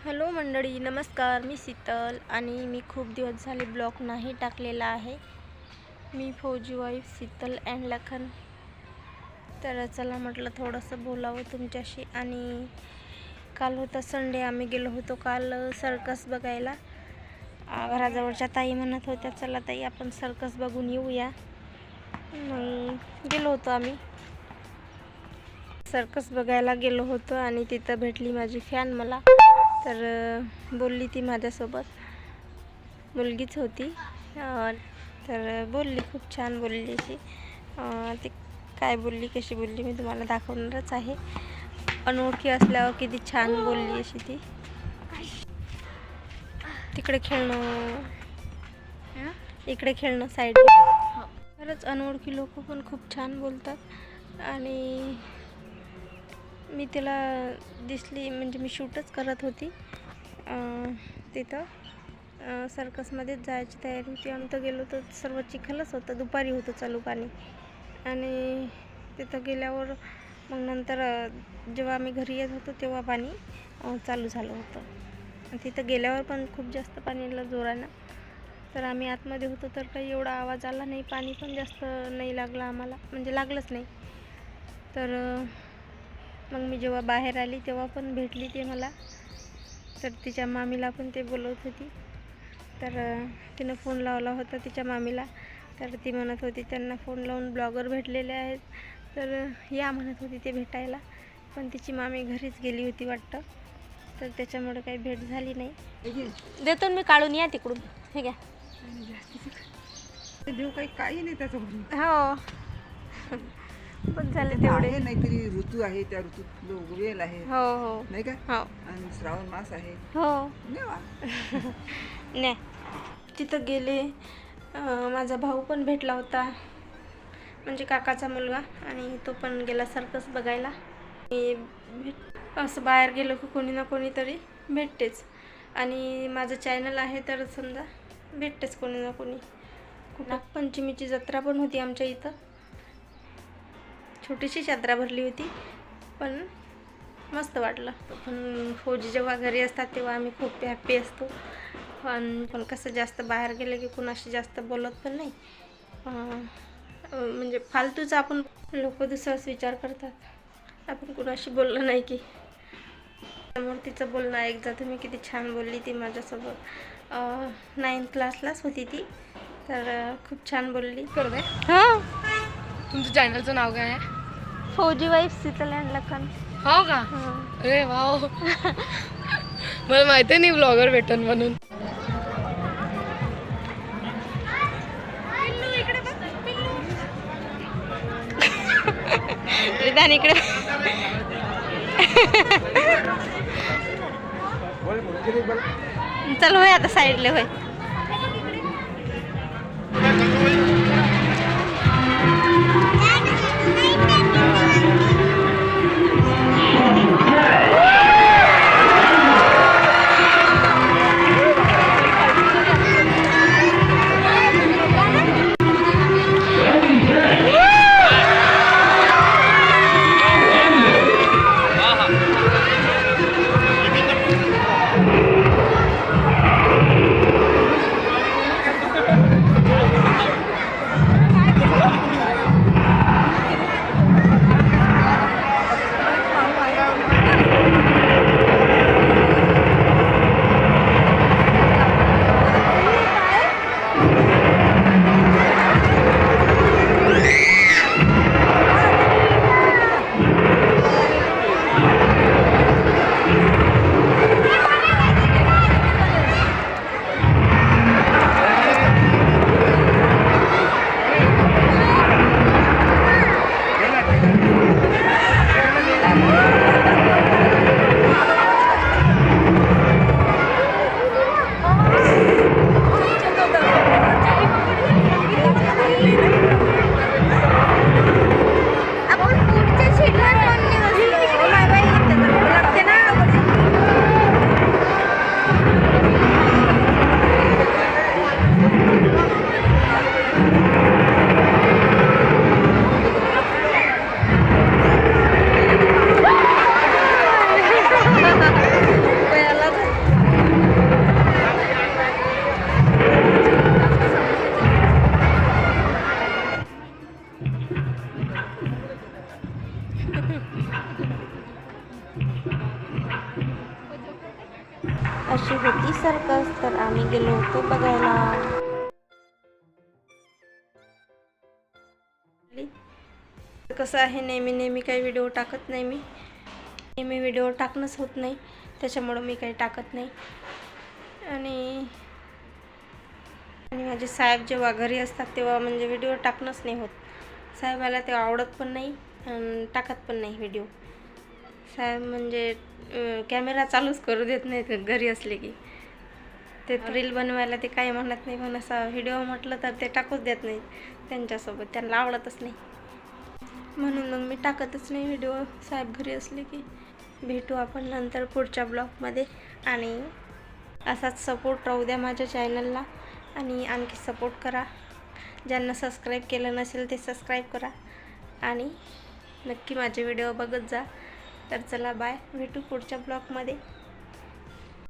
Hello मंडळी, नमस्कार. मी शीतल आणि मी खूप दिवस झाले ब्लॉग नाही टाकलेला आहे. मी फौजी वाईफ शीतल अँड लखन. तर चला म्हटलं थोडंसं बोलावं तुमच्याशी. आणि काल होता संडे, आम्ही गेलो होतो काल सर्कस बघायला. घराजवळच्या ताई म्हणत होत्या चला ताई आपण सर्कस बघून येऊया. मग गेलो होतो आम्ही सर्कस बघायला गेलो होतो आणि तिथं भेटली माझी फॅन मला. तर बोलली ती माझ्यासोबत, मुलगीच होती. तर बोलली, खूप छान बोलली अशी. ती काय बोलली, कशी बोलली मी तुम्हाला दाखवणारच आहे. अनोळखी असल्यावर किती छान बोलली अशी ती. तिकडे खेळणं, इकडे खेळणं साईडला. खरंच अनोळखी लोक पण खूप छान बोलतात. आणि मी तिला दिसली म्हणजे मी शूटच करत होती तिथं. सर्कसमध्येच जायची तयारी होती. आम्ही तर गेलो तर सर्व चिखलच होतं, दुपारी होतं चालू पाणी. आणि तिथं गेल्यावर मग नंतर जेव्हा आम्ही घरी येत होतो तेव्हा पाणी चालू झालं होतं. तिथं गेल्यावर पण खूप जास्त पाणी आलं जोरानं. तर आम्ही आतमध्ये होतो तर काही एवढा आवाज आला नाही, पाणी पण जास्त नाही लागलं आम्हाला, म्हणजे लागलंच नाही. तर मग मी जेव्हा बाहेर आली तेव्हा पण भेटली ते मला. तर तिच्या मामीला पण ते बोलवत होती. तर तिनं फोन लावला होता तिच्या मामीला. तर ती म्हणत होती त्यांना फोन लावून ब्लॉगर भेटलेले आहेत, तर या म्हणत होती ते भेटायला. पण तिची मामी घरीच गेली होती वाटतं, तर त्याच्यामुळे काही भेट झाली नाही. देतो मी काढून, या तिकडून. हे घ्या. देऊ काही नाही त्याचं. हो पण झाले तेवढे. नाहीतरी ऋतू आहे, त्या ऋतूत उगवेल आहे. हो हो नाही का? हो. आणि श्रावण मास आहे. हो नेवा. नाही. तिथं गेले. माझा भाऊ पण भेटला होता, म्हणजे काकाचा मुलगा. आणि तो पण गेला सर्कस बघायला. असं बाहेर गेलो की कोणी ना कोणी तरी भेटतेच. आणि माझं चॅनल आहे तर समजा भेटतेच कोणी ना कोणी. नागपंचमीची जत्रा पण होती आमच्या इथं. छोटीशी यात्रा भरली होती, पण मस्त वाटलं. पण फौजी जेव्हा घरी असतात तेव्हा आम्ही खूप हॅप्पी असतो. पण कसं जास्त बाहेर गेलं की कुणाशी जास्त बोलत पण नाही. म्हणजे फालतूच आपण, लोक दुसराच विचार करतात. आपण कुणाशी बोललं नाही की. त्यामुळे तिचं बोलणं ऐकजा तुम्ही, किती छान बोलली ती माझ्यासोबत. 9th क्लासलाच होती ती. तर खूप छान बोलली. करते. हां. तुमच्या चॅनलचं नाव काय आहे? फौजी वाईफ शीतल अँड लखन. हो का? अरे वाव. मला माहिती नाही ब्लॉगर भेटन म्हणून. विधान इकडे. चल होय आता साईडले होय. अशी होती सर्कस, तर आम्ही गेलो होतो बघायला. कसं आहे, नेहमी काही व्हिडिओ टाकत नाही मी. नेहमी व्हिडिओ टाकणंच होत नाही, त्याच्यामुळं मी काही टाकत नाही. आणि माझे साहेब जेव्हा घरी असतात तेव्हा म्हणजे व्हिडिओ टाकणंच नाही होत. साहेबाला ते आवडत पण नाही आणि टाकत पण नाही व्हिडिओ. साहेब म्हणजे कॅमेरा चालूच करू देत नाहीत घरी असले की. ते रील बनवायला ते काही म्हणत नाही, पण असं व्हिडिओ म्हटलं तर ते टाकूच देत नाहीत. त्यांच्यासोबत त्यांना आवडतच नाही, म्हणून मग मी टाकतच नाही व्हिडिओ साहेब घरी असले की. भेटू आपण नंतर पुढच्या ब्लॉगमध्ये. आणि असाच सपोर्ट राहू द्या माझ्या चॅनलला आणि आणखी सपोर्ट करा. ज्यांना सबस्क्राईब केलं नसेल ते सबस्क्राईब करा आणि नक्की माझे व्हिडिओ बघत जा. तर चला बाय, भेटू पुढच्या ब्लॉगमध्ये.